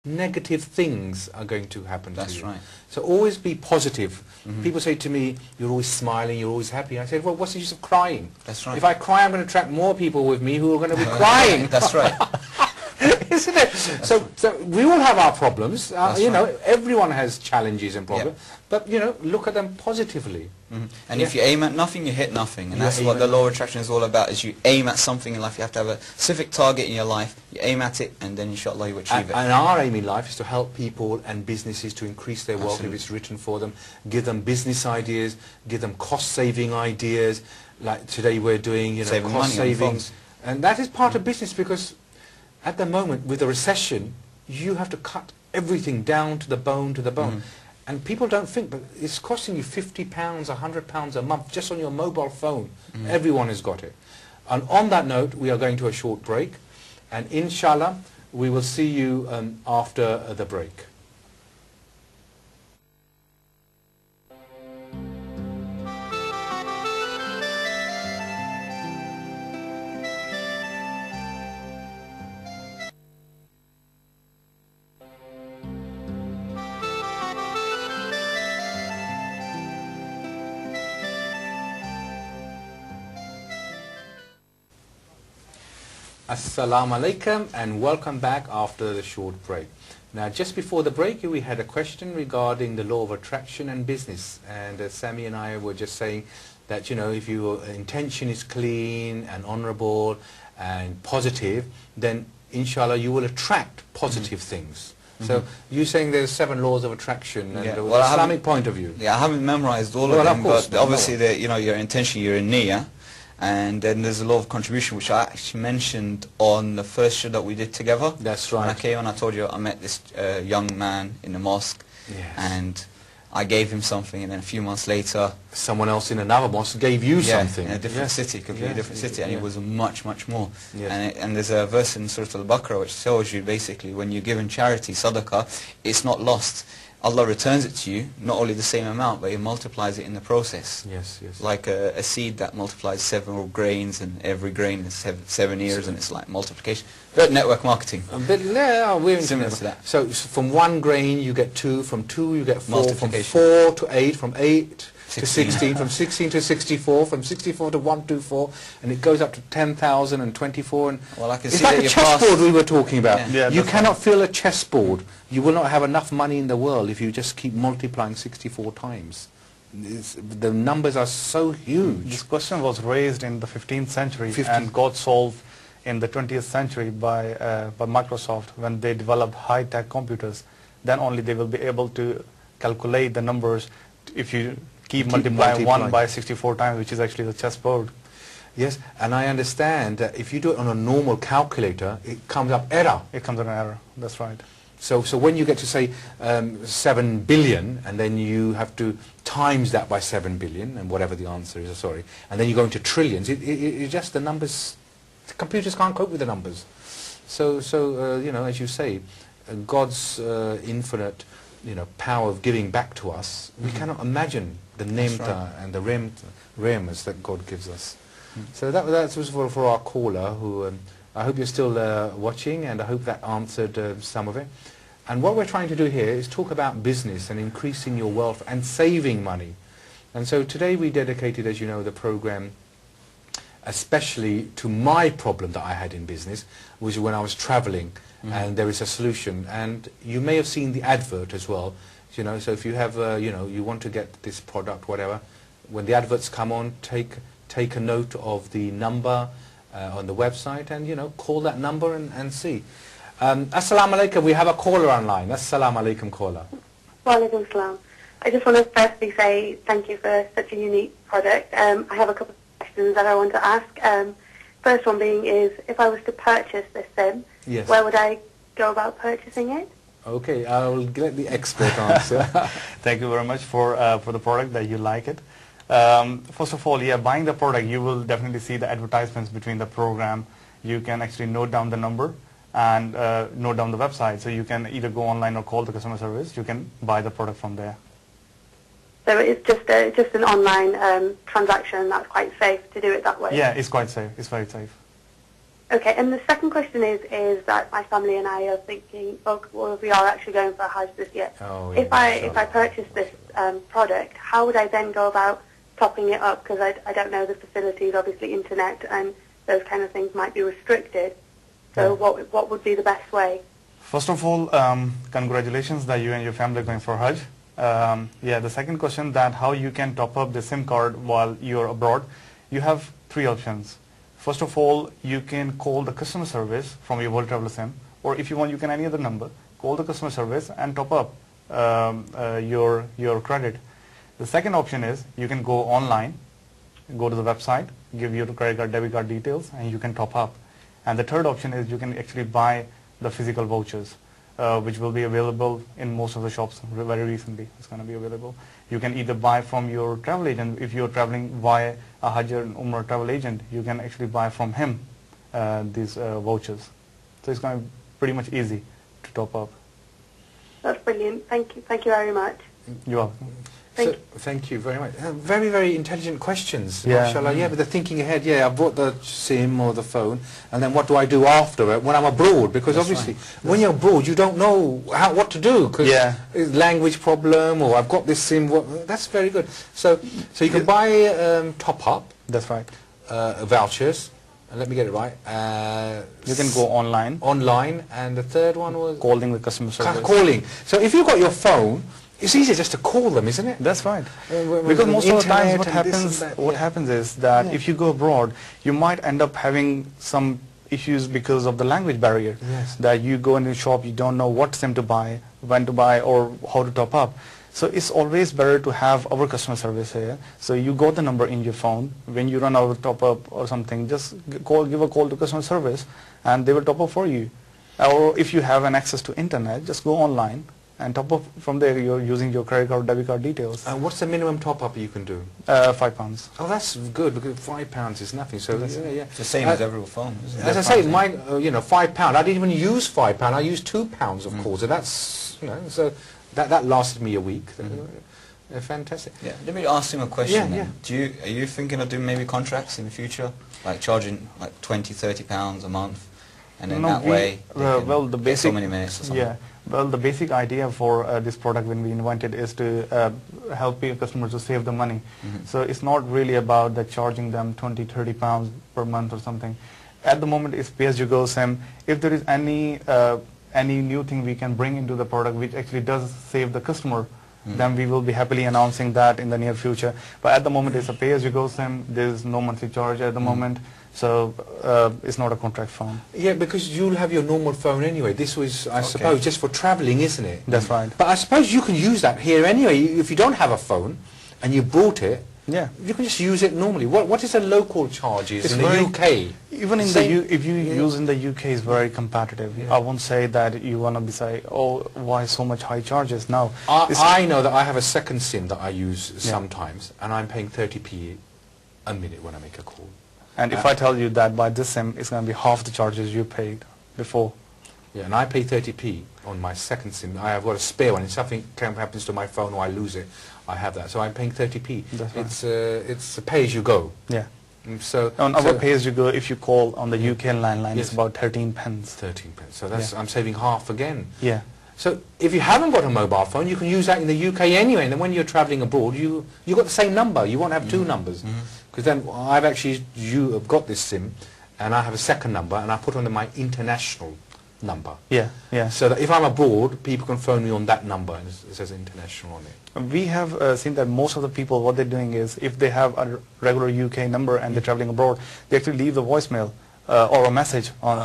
negative things are going to happen to you. That's right. So always be positive. People say to me, you're always smiling, you're always happy. I said, well, what's the use of crying? That's right. If I cry, I'm going to attract more people with me who are going to be crying. That's right. Isn't it? So we all have our problems. You know, everyone has challenges and problems. Yeah. But, you know, look at them positively. And if you aim at nothing, you hit nothing. And that's what the law of attraction is all about, is you aim at something in life. You have to have a specific target in your life. You aim at it, and then inshallah you achieve it. And our aim in life is to help people and businesses to increase their wealth if it's written for them, give them business ideas, give them cost-saving ideas. Like today we're doing, you know, cost savings. And that is part of business, because at the moment with the recession, you have to cut everything down to the bone, And people don't think, but it's costing you £50, £100 a month just on your mobile phone. Everyone has got it. And on that note, we are going to a short break. And inshallah, we will see you after the break. Assalamu alaikum and welcome back after the short break. Now, just before the break, we had a question regarding the law of attraction and business. And Sammy and I were just saying that, you know, if your intention is clean and honorable and positive, then inshallah you will attract positive things. So you're saying there's 7 laws of attraction and the Islamic point of view. Yeah, I haven't memorized all of them, but obviously you know, your intention, your niyyah. And then there's a law of contribution, which I actually mentioned on the first show that we did together. That's right. When I came on, I told you I met this young man in the mosque, and I gave him something, and then a few months later, someone else in another mosque gave you something. In a different city, completely different city, and it was much, much more. And there's a verse in Surah Al-Baqarah which tells you basically when you give in charity, sadaqah, it's not lost. Allah returns it to you, not only the same amount, but He multiplies it in the process. Like a seed that multiplies 7 grains, and every grain is 7 years, and it's like multiplication. But network marketing. We're similar to that. So from 1 grain you get 2, from 2 you get 4, from 4 to 8, from 8 to 16, from 16 to 64, from 64 to 124, and it goes up to 10,000 and 24. And well, I can it's see like that a chessboard we were talking about. You cannot fill a chessboard. You will not have enough money in the world if you just keep multiplying 64 times. The numbers are so huge. This question was raised in the 15th century and got solved in the 20th century by Microsoft when they developed high-tech computers. Then only they will be able to calculate the numbers if you keep multiplying 1 by 64 times, which is actually the chessboard. Yes, and I understand that if you do it on a normal calculator, it comes up error. It comes up an error, that's right. So when you get to say 7 billion, and then you have to times that by 7 billion, and whatever the answer is, sorry, and then you go into trillions, it just, the numbers, the computers can't cope with the numbers. So you know, as you say, God's infinite, you know, power of giving back to us, we cannot imagine the nimta and the rareness that God gives us. So that was for our caller, who I hope you're still watching, and I hope that answered some of it. And what we're trying to do here is talk about business and increasing your wealth and saving money. And so today we dedicated, as you know, the program especially to my problem that I had in business, which was when I was traveling, and there is a solution. And you may have seen the advert as well, you know, so if you have, you know, you want to get this product, whatever, when the adverts come on, take a note of the number on the website, and, you know, call that number and see. Assalamu alaikum, we have a caller online. Assalamu alaikum, caller. Wa alaikum salam. I just want to firstly say thank you for such a unique product. I have a couple of questions that I want to ask. First one being is, if I was to purchase this SIM, where would I go about purchasing it? Okay, I will get the expert answer. Thank you very much for the product, that you like it. First of all, buying the product, you will definitely see the advertisements between the program. You can actually note down the number and note down the website. So you can either go online or call the customer service. You can buy the product from there. So it's just an online transaction. That's quite safe to do it that way? Yeah, it's quite safe. It's very safe. Okay, and the second question is that my family and I are thinking, well, we are actually going for a Hajj this year. Oh, if I purchase this product, how would I then go about topping it up? Because I don't know the facilities, obviously internet and those kind of things might be restricted. So what would be the best way? First of all, congratulations that you and your family are going for Hajj. The second question, that how you can top up the SIM card while you're abroad, you have three options. First of all, you can call the customer service from your World Traveler SIM, or if you want, you can any other number, call the customer service and top up your credit. The second option is you can go online, go to the website, give your credit card, debit card details, and you can top up. And the third option is you can actually buy the physical vouchers, which will be available in most of the shops very recently. It's going to be available. You can either buy from your travel agent. If you're traveling via a Hajj or Umrah travel agent, you can actually buy from him these vouchers. So it's going to be pretty much easy to top up. That's brilliant. Thank you. Thank you very much. You're welcome. Thank you very much. Very, very intelligent questions. Yeah. Mashallah. Yeah, but they're thinking ahead. Yeah, I bought the SIM or the phone, and then what do I do after it when I'm abroad? Because obviously, when you're abroad, you don't know what to do because language problem, or I've got this SIM. That's very good. So you can buy top up. That's right. Vouchers. Let me get it right. You can go online. Online, and the third one was calling the customer service. Calling. So if you've got your phone, it's easier just to call them, isn't it? That's right. Because most of the time what happens is that if you go abroad, you might end up having some issues because of the language barrier. Yes. That you go in the shop, you don't know what SIM to buy, when to buy, or how to top up. So it's always better to have our customer service here. So you got the number in your phone. When you run out of top up or something, just give a call to customer service, and they will top up for you. Or if you have an access to internet, just go online and top up from there. You're using your credit card, debit card details. And what's the minimum top up you can do? £5. Oh, that's good, because £5 is nothing. So it's the same as every phone. As I say, my £5. I didn't even use £5. I used £2 of course. So that's so that lasted me a week. Fantastic. Yeah. Let me ask him a question. Yeah. Then. Are you thinking of doing maybe contracts in the future, like charging like £20–30 a month, and then that way the basic, get so many minutes or something? Yeah. Well, the basic idea for this product when we invented is to help your customers to save the money. So it's not really about that charging them £20–30 per month or something. At the moment, it's pay-as-you-go SIM. If there is any new thing we can bring into the product which actually does save the customer, then we will be happily announcing that in the near future. But at the moment, it's a pay-as-you-go SIM. There's no monthly charge at the moment. So it's not a contract phone. Yeah, because you'll have your normal phone anyway. This was, I suppose, just for travelling, isn't it? That's right. But I suppose you can use that here anyway. If you don't have a phone and you bought it, you can just use it normally. What is the local charges in the UK? Even in if you use in the UK, it's very competitive. I won't say that you want to be say, oh, why so much high charges? No. I know that I have a second SIM that I use sometimes, and I'm paying 30p a minute when I make a call. And if I tell you that by this SIM, it's going to be half the charges you paid before. Yeah, and I pay 30p on my second SIM. I have got a spare one. If something happens to my phone or I lose it, I have that. So I'm paying 30p. That's right. It's a pay-as-you-go. Yeah. So on our pay-as-you-go, if you call on the UK landline, it's about 13 pence. 13 pence. So that's I'm saving half again. Yeah. So if you haven't got a mobile phone, you can use that in the UK anyway. And then when you're travelling abroad, you got the same number. You won't have two numbers. Because then I've actually got this SIM, and I have a second number, and I put on my international number. Yeah, yeah. So that if I'm abroad, people can phone me on that number, and it says international on it. We have seen that most of the people, what they're doing is, if they have a regular UK number and they're traveling abroad, they actually leave the voicemail or a message on,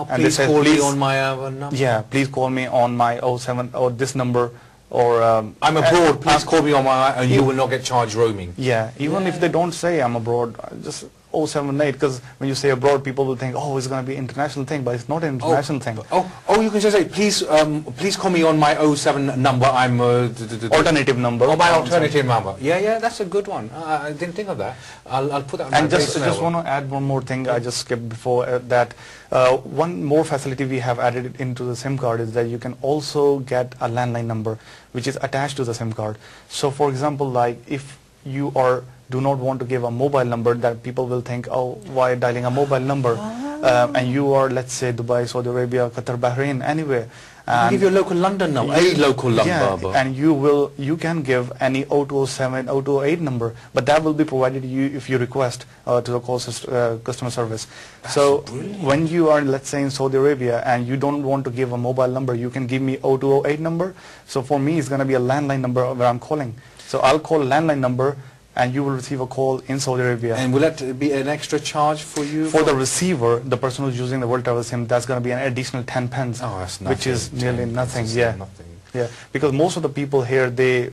and please they say, call me on my number. Yeah, please call me on my 07 or this number. Or I'm abroad, please call me on my, and you will not get charged roaming. Yeah, even if they don't say I'm abroad, just 078, because when you say abroad, people will think, oh, it's going to be an international thing, but it's not an international thing. You can just say, please call me on my 07 number, I'm... alternative number. Oh, my alternative number. Yeah, that's a good one. I didn't think of that. I'll put that on my just want to add one more thing I just skipped before that. One more facility we have added into the SIM card is that you can also get a landline number which is attached to the SIM card. So for example, like if you do not want to give a mobile number, that people will think, oh, why dialing a mobile number? and you are, let's say, Dubai, Saudi Arabia, Qatar, Bahrain, anywhere. And give your local London number, a local number. Yeah, and you can give any 0207, 0208 number, but that will be provided you if you request to the call customer service. That's so brilliant. when you are, let's say, in Saudi Arabia and you don't want to give a mobile number, you can give me 0208 number. So for me, it's going to be a landline number where I'm calling. So I'll call a landline number, and you will receive a call in Saudi Arabia. And will that be an extra charge for you? For the receiver, the person who's using the World Travel SIM, that's going to be an additional 10 pence, Oh, that's nothing. which is nearly nothing. That's Yeah, nothing. yeah. Because most of the people here, they